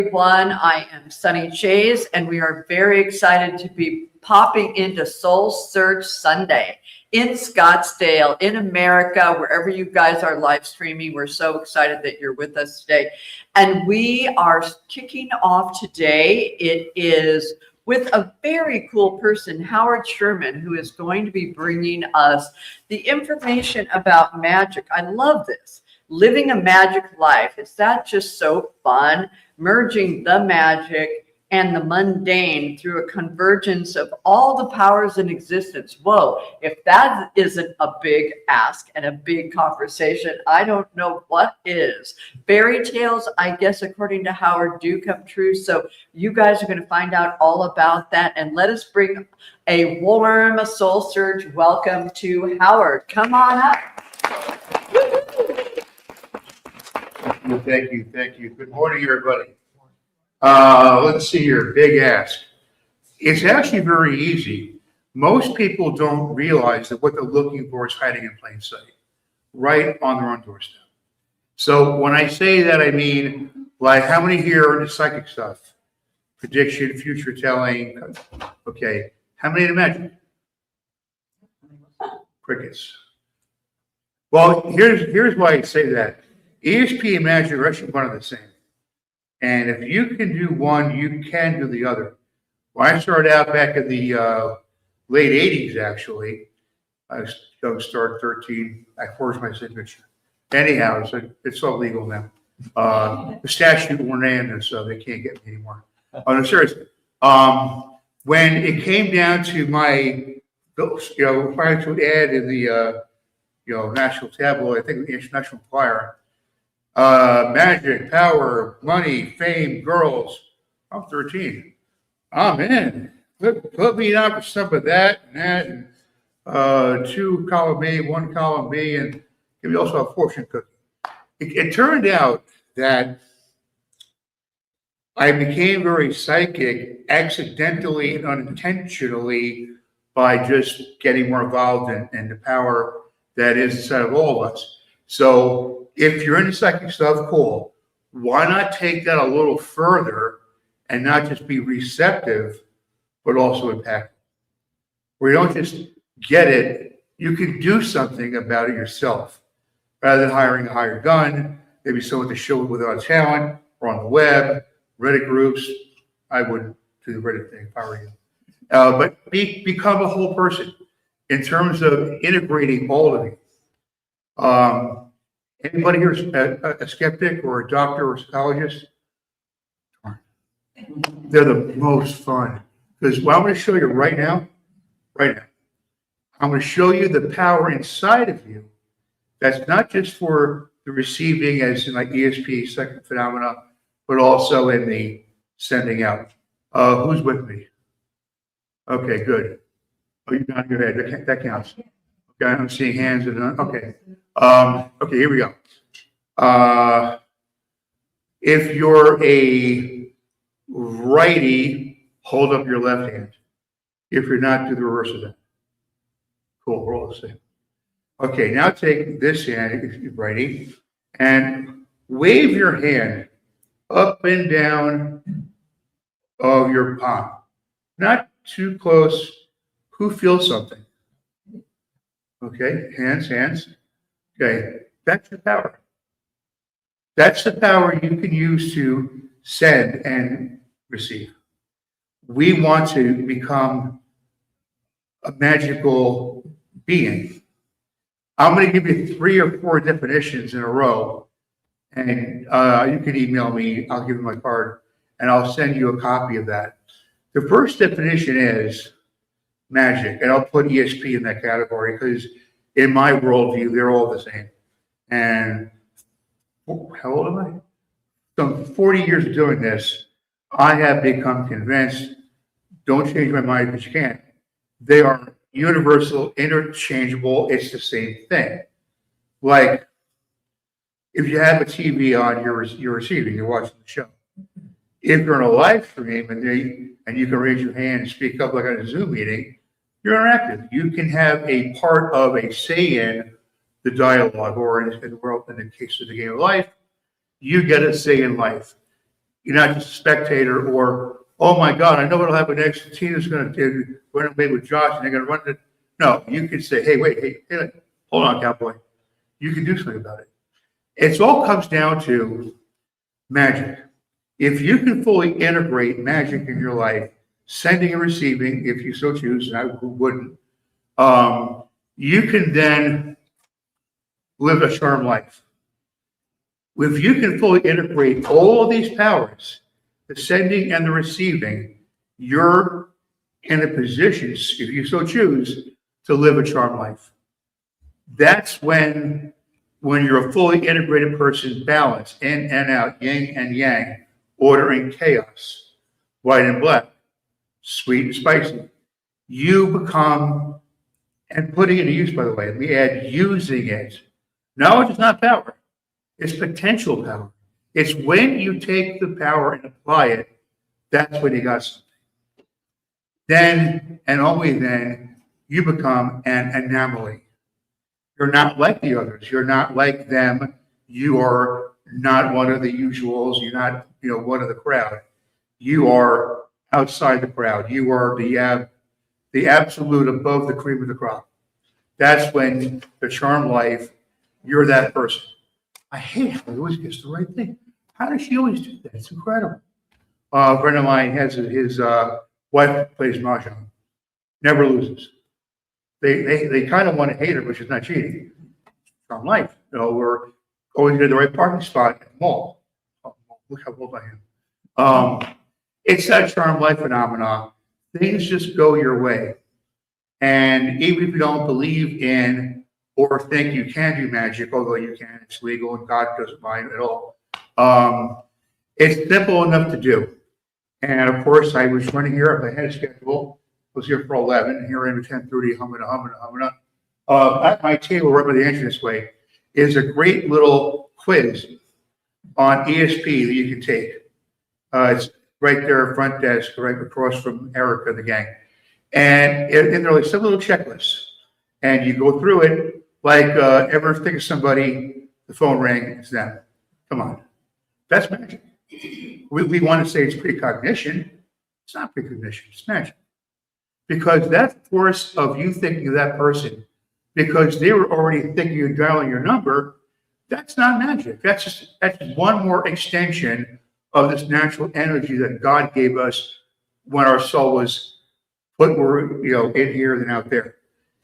Everyone, I am Sunny Chase, and we are very excited to be popping into SoulSearch Sunday in Scottsdale, in America, wherever you guys are live streaming. We're so excited that you're with us today. And we are kicking off today. It is with a very cool person, Howard Sherman, who is going to be bringing us the information about magic. I love this. Living a magic life. Is that just so fun? Merging the magic and the mundane through a convergence of all the powers in existence. Whoa, if that isn't a big ask and a big conversation, I don't know what is. Fairy tales, I guess, according to Howard, do come true. So you guys are going to find out all about that. And let us bring a warm SoulSearch welcome to Howard. Come on up. Thank you. Good morning, everybody. Let's see here, big ask. It's actually very easy. Most people don't realize that what they're looking for is hiding in plain sight, right on their own doorstep. So when I say that, I mean, like, how many here are into psychic stuff? Prediction, future telling. Okay. How many imagine? Crickets. Well, here's why I say that. ESP and magic are actually one of the same. And if you can do one, you can do the other. When I started out back in the late 80s, actually, I was going to start 13. I forged my signature. Anyhow, it's all legal now. The statute won't end, so they can't get me anymore. Oh, no, seriously. When it came down to my, trying to add in the, national tabloid, I think the International Enquirer, magic, power, money, fame, girls. I'm 13. I'm in. Put me down for some of that and that, and 2 column A, 1 column B, and give me also a fortune cookie. It turned out that I became very psychic accidentally and unintentionally by just getting more involved in the power that is inside of all of us. So if you're into psychic stuff, cool. Why not take that a little further and not just be receptive, but also impactful? Where you don't just get it, you can do something about it yourself. Rather than hiring a hired gun, maybe someone to show it without talent, or on the web, Reddit groups. I wouldn't do the Reddit thing if I were you. But become a whole person in terms of integrating all of it. Anybody here a skeptic or a doctor or a psychologist? They're the most fun. Because what I'm going to show you right now, I'm going to show you the power inside of you that's not just for the receiving, as in like ESP, psychic phenomena, but also in the sending out. Who's with me? Okay, good. Oh, you're nodding your head. That counts. Okay, I'm seeing hands. Okay. Okay, here we go. If you're a righty, hold up your left hand. If you're not, do the reverse of that. Cool, we're all the same. Okay, now take this hand, if you're righty, and wave your hand up and down of your palm. Not too close. Who feels something? Okay, hands. Okay, that's the power. That's the power you can use to send and receive. We want to become a magical being. I'm going to give you 3 or 4 definitions in a row, and you can email me. I'll give you my card, and I'll send you a copy of that. The first definition is magic, and I'll put ESP in that category because in my worldview, they're all the same. And how old am I? Some 40 years of doing this, I have become convinced, don't change my mind because you can't. They are universal, interchangeable, it's the same thing. Like, if you have a TV on, you're receiving, you're watching the show. If you're in a live stream and you can raise your hand and speak up like on a Zoom meeting, you're interactive. You can have a part of a say in the dialogue, or in the world, in the case of the game of life, you get a say in life. You're not just a spectator or, oh my God, I know what'll happen next. Tina's going to run away with Josh and they're going to run it. No, you can say, hey, wait, hey, hold on, cowboy. You can do something about it. It all comes down to magic. If you can fully integrate magic in your life, sending and receiving, if you so choose, and I wouldn't, you can then live a charmed life. If you can fully integrate all of these powers, the sending and the receiving, you're in a position, if you so choose, to live a charmed life. That's when you're a fully integrated person, balance, in and out, yin and yang, order and chaos, white and black, sweet and spicy. You become, and putting it to use, by the way, let me add using it. Knowledge is not power. It's potential power. It's when you take the power and apply it, that's when you got something. Then, and only then, you become an anomaly. You're not like the others. You're not like them. You are not one of the usuals. You're not, one of the crowd. You are outside the crowd. You are the absolute above the cream of the crop. That's when the charmed life, you're that person. I hate how he always gets the right thing. How does she always do that? It's incredible. A friend of mine has his wife plays mahjong, never loses. They kind of want to hate her, but she's not cheating. Charmed life. We're always in the right parking spot at the mall. Oh, look how old I am. It's that charmed life phenomenon. Things just go your way. And even if you don't believe in or think you can do magic, although you can, it's legal and God doesn't mind at all. It's simple enough to do. And of course, I was running here. I had a schedule. I was here for 11. Here I am at 10:30, humming. At my table, right by the entranceway, is a great little quiz on ESP that you can take. It's right there, front desk, right across from Erica, the gang. And they're like some little checklists. And you go through it like ever think of somebody, the phone rang, it's them. Come on. That's magic. We want to say it's precognition. It's not precognition, it's magic. Because that force of you thinking of that person, because they were already thinking of dialing your number, that's not magic. That's one more extension of this natural energy that God gave us when our soul was put more, in here than out there.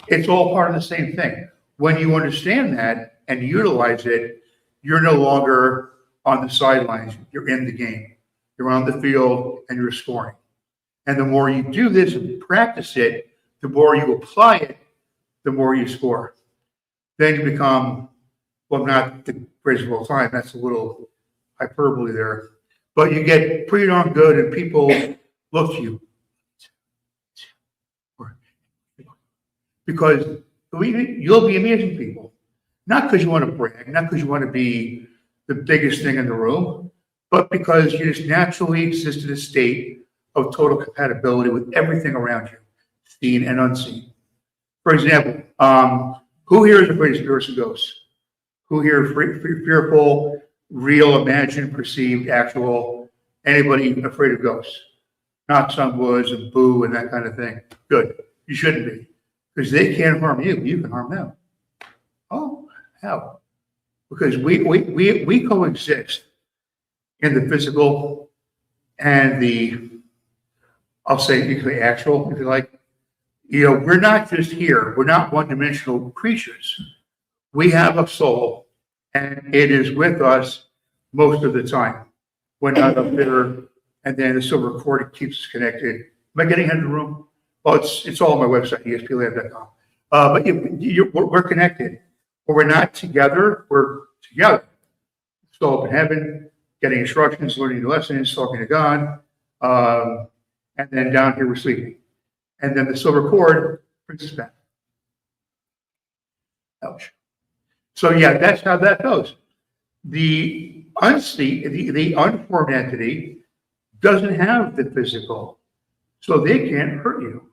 It's all part of the same thing. When you understand that and utilize it, you're no longer on the sidelines. You're in the game. You're on the field and you're scoring. And the more you do this and practice it, the more you apply it, the more you score. Then you become, well, not the greatest of all time. That's a little hyperbole there. But you get pretty darn good and people look to you. Because you'll be amazing people. Not because you want to brag, not because you want to be the biggest thing in the room, but because you just naturally exist in a state of total compatibility with everything around you, seen and unseen. For example, who here is afraid of spirits and ghosts? Who here is fearful, real, imagined, perceived, actual? Anybody afraid of ghosts? Knocks on woods and boo and that kind of thing. Good. You shouldn't be. Because they can't harm you, you can harm them. Oh, how? Because we coexist in the physical and the, I'll say, the actual, if you like. We're not just here. We're not one-dimensional creatures. We have a soul, and it is with us most of the time. We're not up there, and then the silver cord keeps us connected. Am I getting ahead of the room? Well, it's all on my website, esplab.com. But we're connected. When we're not together, we're together. Still up in heaven, getting instructions, learning lessons, talking to God. And then down here, we're sleeping. And then the silver cord brings us back. Ouch. So yeah, that's how that goes. The unformed entity doesn't have the physical, so they can't hurt you.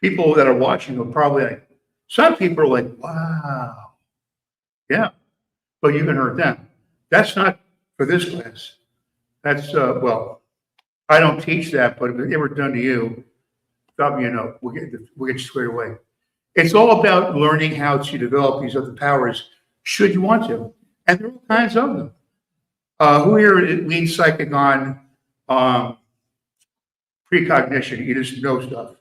People that are watching will probably like, some people are like, wow, yeah, but you can hurt them. That's not for this class. That's, well, I don't teach that, but if it ever done to you, drop me a note. We'll get you squared away. It's all about learning how to develop these other powers, should you want to. And there are all kinds of them. Who here leans psychic on precognition? You just know stuff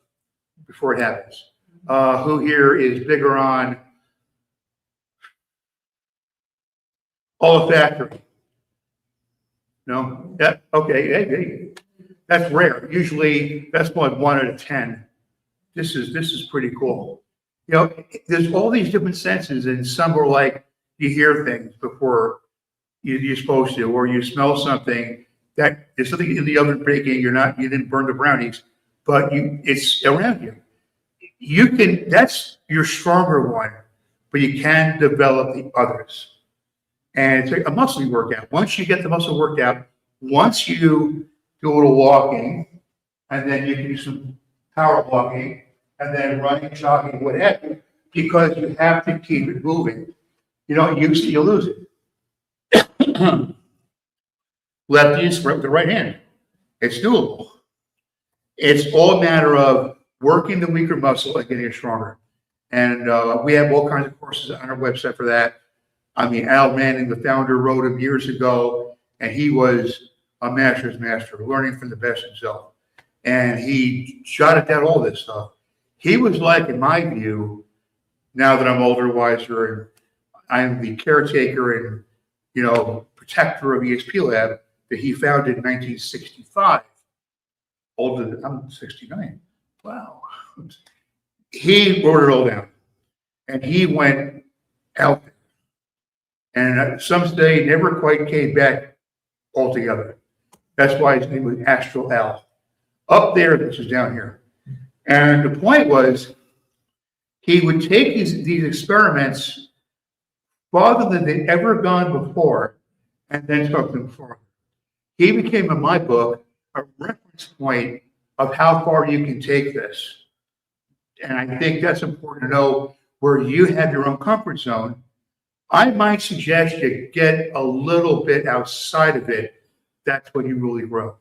before it happens. Who here is bigger on olfactory? No? Yeah, okay. Hey. That's rare. Usually that's like 1 out of 10. This is pretty cool. You know, there's all these different senses, and some are like you hear things before you're supposed to, or you smell something that there's something in the oven baking. You didn't burn the brownies, but it's around you. That's your stronger one, but you can develop the others. And it's like a muscle workout. Once you get the muscle worked out, once you do a little walking, and then you can do some power walking, and then running, jogging, what have you, because you have to keep it moving. You don't use it, you lose it. Left use with the right hand. It's doable. It's all a matter of working the weaker muscle and getting it stronger. And we have all kinds of courses on our website for that. I mean, Al Manning, the founder, wrote them years ago, and he was a master's master, learning from the best himself. And he jotted down all this stuff. He was like, in my view, now that I'm older, wiser, and I'm the caretaker and, protector of ESP Lab that he founded in 1965. Older than I'm 69. Wow. He wrote it all down. And he went out there. And some say never quite came back altogether. That's why his name was Astral Al. Up there, this is down here. And the point was, he would take these experiments farther than they'd ever gone before, and then took them forward. He became, in my book, a reference point of how far you can take this. And I think that's important to know, where you have your own comfort zone. I might suggest you get a little bit outside of it. That's when you really grow.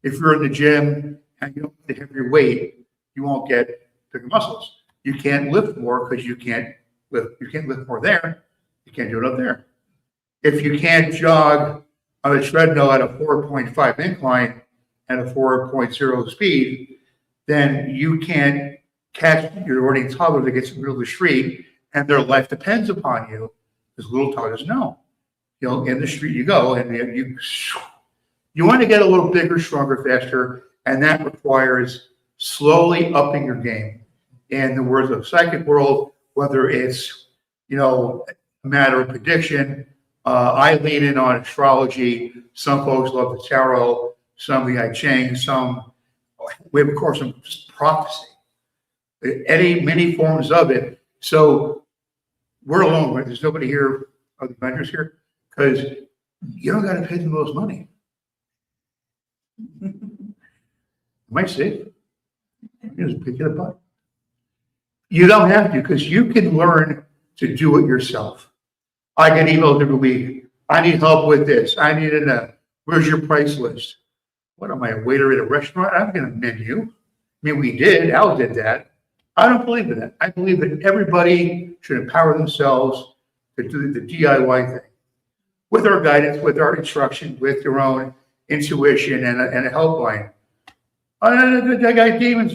If you're in the gym and you don't have your weight, you won't get bigger muscles. You can't lift more because you can't lift more there. You can't do it up there. If you can't jog on a treadmill at a 4.5 incline and a 4.0 speed, then you can't catch your running toddler that gets in the middle of the street and their life depends upon you. Because little toddlers know. In the street you go, and you want to get a little bigger, stronger, faster, and that requires slowly upping your game. In the words of the psychic world, whether it's a matter of prediction, I lean in on astrology. Some folks love the tarot, some the I Ching, some we have, of course, some prophecy. Many forms of it. So we're alone, right? There's nobody here, other vendors here, because you don't got to pay the most money. You might save. You just pick it up. You don't have to, because you can learn to do it yourself. I get emails every week. I need help with this. I need where's your price list? What am I, a waiter at a restaurant? I'm going to menu. I mean, we did. Al did that. I don't believe in that. I believe that everybody should empower themselves to do the DIY thing with our guidance, with our instruction, with your own intuition and a helpline. I got demons.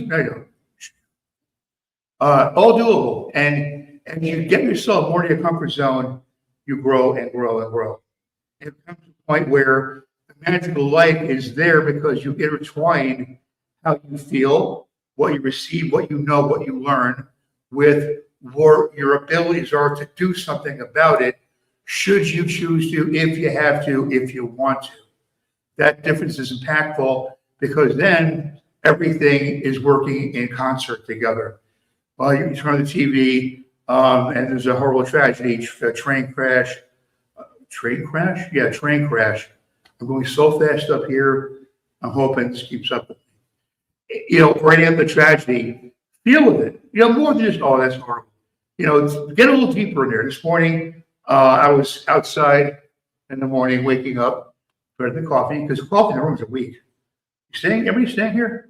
All doable. And you get yourself more to your comfort zone, you grow and grow and grow. It comes to a point where the magical life is there because you intertwine how you feel, what you receive, what you know, what you learn, with what your abilities are to do something about it, should you choose to, if you have to, if you want to. That difference is impactful because then everything is working in concert together. Well, you turn on the TV and there's a horrible tragedy, a train crash. Train crash? Yeah, train crash. I'm going so fast up here. I'm hoping this keeps up with me. Right after the tragedy, deal with it. More than just, oh, that's horrible. Get a little deeper in there. This morning, I was outside in the morning, waking up better than coffee, because coffee in the rooms are weak. Everybody staying here?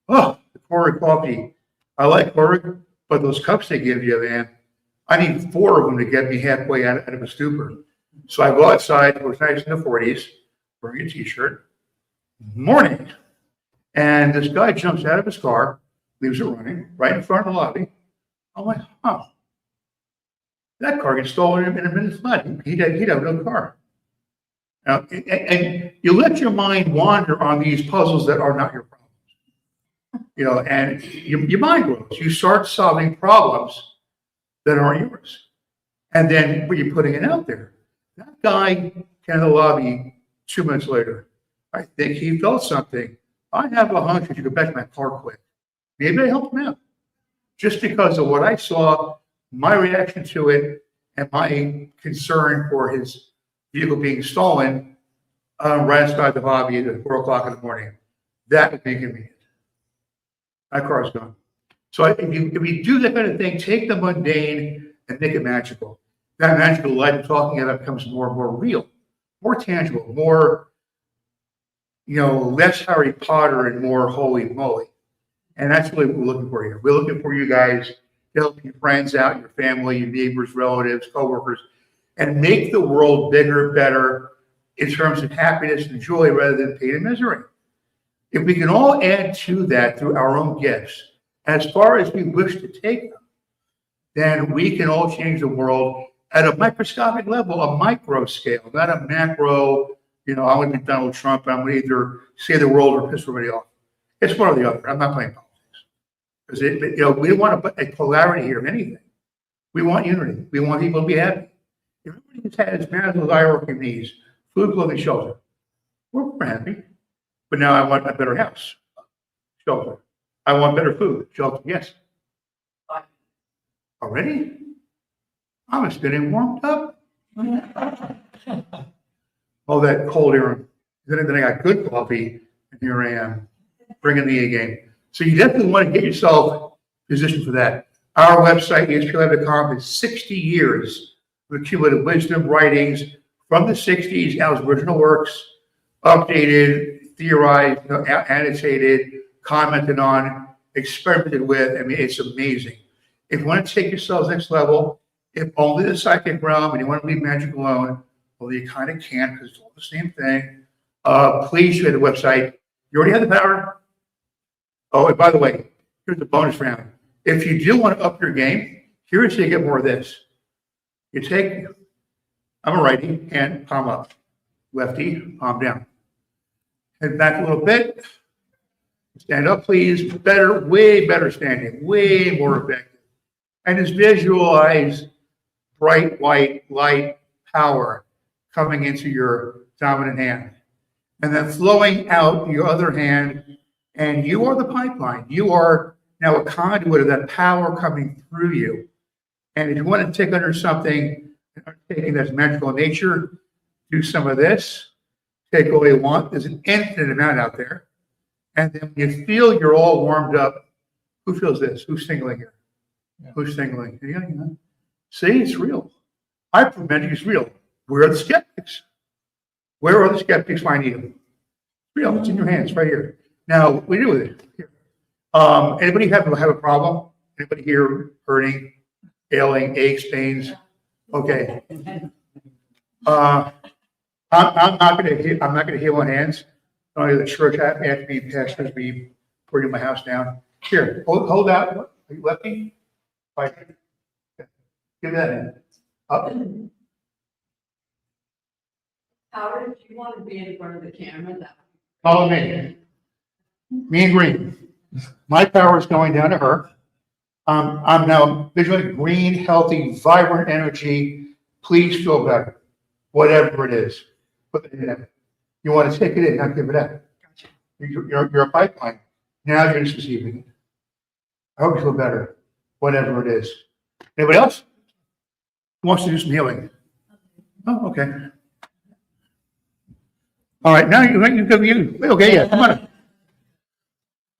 Oh, the Keurig coffee. I like Keurig, but those cups they give you, man, I need 4 of them to get me halfway out of a stupor. So I go outside, it was nice in the 40s, wearing a t-shirt, morning. And this guy jumps out of his car, leaves it running right in front of the lobby. I'm like, huh, that car gets stolen in a minute flat. He'd have no car. Now, and you let your mind wander on these puzzles that are not your problems. And your mind grows. You start solving problems that aren't yours. And then when you're putting it out there, that guy came in the lobby 2 minutes later. I think he felt something. I have a hunch I should go back to my car quick. Maybe I helped him out. Just because of what I saw, my reaction to it, and my concern for his vehicle being stolen right outside the lobby at 4 o'clock in the morning. That would be convenient. That car's gone. So if you do that kind of thing, take the mundane and make it magical. That magical light I'm talking about becomes more and more real, more tangible, more, less Harry Potter and more holy moly. And that's really what we're looking for here. We're looking for you guys to help your friends out, your family, your neighbors, relatives, coworkers, and make the world bigger, better in terms of happiness and joy rather than pain and misery. If we can all add to that through our own gifts, as far as we wish to take them, then we can all change the world at a microscopic level, a micro scale, not a macro, I'm going to be Donald Trump, and I'm going to either save the world or piss everybody off. It's one or the other. I'm not playing politics. Because we don't want to put a polarity here of anything. We want unity. We want people to be happy. If everybody has Maslow's hierarchy of needs, food, clothing, shelter, we're happy. But now I want a better house, shelter. I want better food, shelter. Yes. Already? I was getting warmed up. All that cold air. Then I got good coffee, and here I am, bringing the A game. So you definitely want to get yourself positioned for that. Our website, ESPLab.com, is 60 years of accumulated wisdom, writings from the 60s, Al's original works, updated, theorized, annotated, commented on, experimented with. I mean, it's amazing. If you want to take yourselves next level, if only the psychic realm and you want to leave magic alone, well, you kind of can't because it's all the same thing. Please share the website. You already have the power. Oh, and by the way, here's the bonus round. If you do want to up your game, here's how you get more of this. You take, I'm a righty, hand palm up. Lefty, palm down. Head back a little bit. Stand up, please. Better, way better standing, way more effective. And just visualize bright white light power coming into your dominant hand. And then flowing out your other hand. And you are the pipeline. You are now a conduit of that power coming through you. And if you want to take under something, taking that's magical in nature, do some of this. Take all you want. There's an infinite amount out there. And then when you feel you're all warmed up, who feels this? Who's tingling here? Yeah. Who's tingling? Yeah. See, it's real. I prevent it's real. Where are the skeptics? Where are the skeptics finding you? It's real. It's in your hands right here. Now, what do we do with it? Here. Anybody have a problem? Anybody here hurting, ailing, aches, pains? Okay. I'm not going to heal on hands. Only the church after me, pastors be bringing my house down. Here, hold out. Are you lefty? Right. Give that in. Up. Howard, if you want to be in front of the camera, Follow me. Me and green. My power is going down to her. I'm now visually green, healthy, vibrant energy. Please feel better, whatever it is. Put it in. You want to take it in, not give it out. Gotcha. You're a pipeline. Now you're just receiving it. I hope you feel better, whatever it is. Anybody else who wants to do some healing? Oh, okay. All right, now you okay, yeah, come on.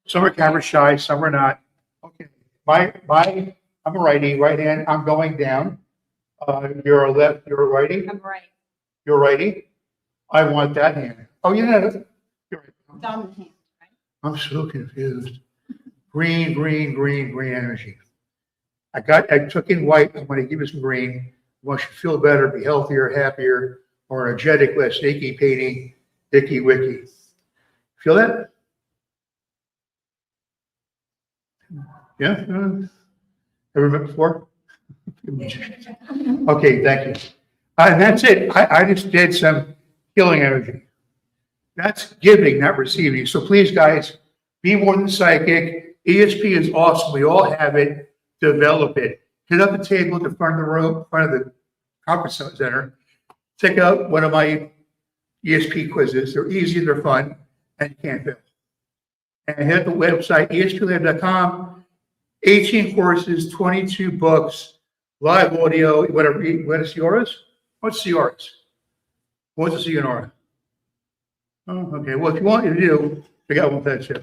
Some are camera shy, some are not. Okay, I'm a righty, right hand, I'm going down. You're a righty? I'm right. You're righty? I want that hand. Oh, yeah. You're right. Dominant hand, right? I'm so confused. Green energy. I took in white. I'm going to give you some green. Want you to feel better, be healthier, happier, more energetic, less achy, painy, icky, wicky. Feel that? Yeah? Ever met before? Okay, thank you. And that's it. I just did some healing energy. That's giving, not receiving. So please, guys, be more than psychic. ESP is awesome. We all have it. Develop it. Hit up the table at the front of the room, front of the conference center. Check out one of my ESP quizzes. They're easy, they're fun, and you can't fail. And hit the website, esplab.com. 18 courses, 22 books, live audio, whatever. What is yours? What's yours? What's a CNR? Oh, okay. Well, if you want to do, I got one for that too.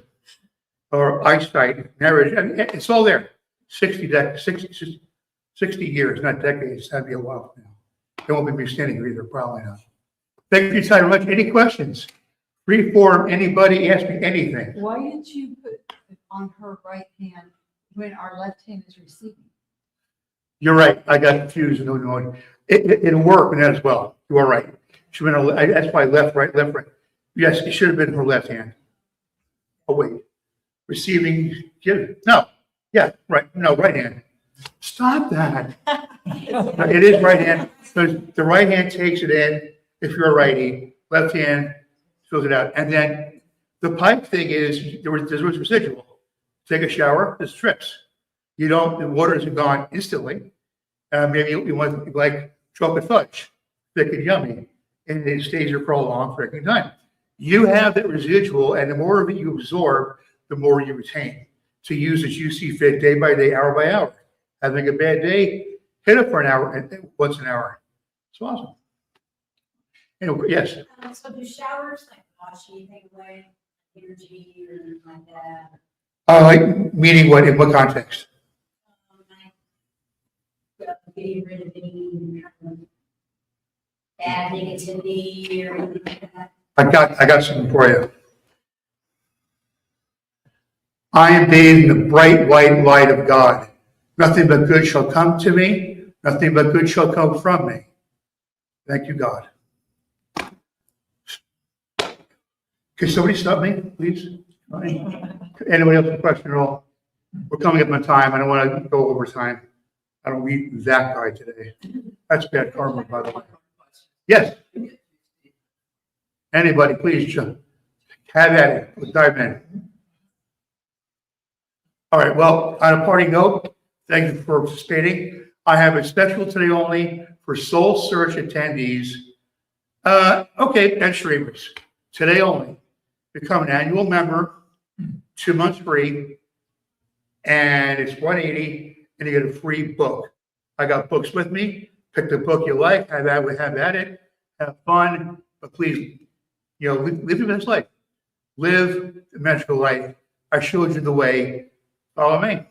Or eyesight, marriage. I mean, it's all there. 60 years, not decades. That'd be a while now. They won't be standing here either, probably not. Thank you for your time very much. Any questions? Free form, anybody ask me anything. Why did you put it on her right hand when our left hand is receiving? You're right. I got confused. It'll work in that as well. You are right. She went. That's why left, right. Yes, it should have been her left hand. Oh wait, receiving. No. Yeah, right. No, right hand. Stop that. It is right hand. Because the right hand takes it in. If you're a righty, left hand fills it out, and then the pipe thing is there was residual. Take a shower, there's trips. You don't. The water isn't gone instantly. Maybe you want like chocolate fudge, thick and yummy, and it stays there for a long freaking time. You have that residual, and the more of it you absorb, the more you retain. To use as you see fit, day by day, hour by hour. Having a bad day, hit it for an hour, and once an hour. It's awesome. Anyway, yes. So do showers like wash anything away, energy or anything like that? Like meaning what in what context? Like getting rid of any bad negativity or anything like that? I got something for you. I am bathed in the bright white light of God. Nothing but good shall come to me. Nothing but good shall come from me. Thank you, God. Can somebody stop me, please? Anybody else have a question at all? We're coming up on time. I don't want to go over time. I don't need that guy today. That's bad karma, by the way. Yes. Anybody, please jump. Have at it. Let's dive in. All right. Well, on a parting note, thank you for participating. I have a special today only for SoulSearch attendees. Okay, and streamers. Today only. Become an annual member, 2 months free, and it's $180, and you get a free book. I got books with me. Pick the book you like. Have at it. Have fun, but please, live your best life. Live the magical life. I showed you the way. Follow me.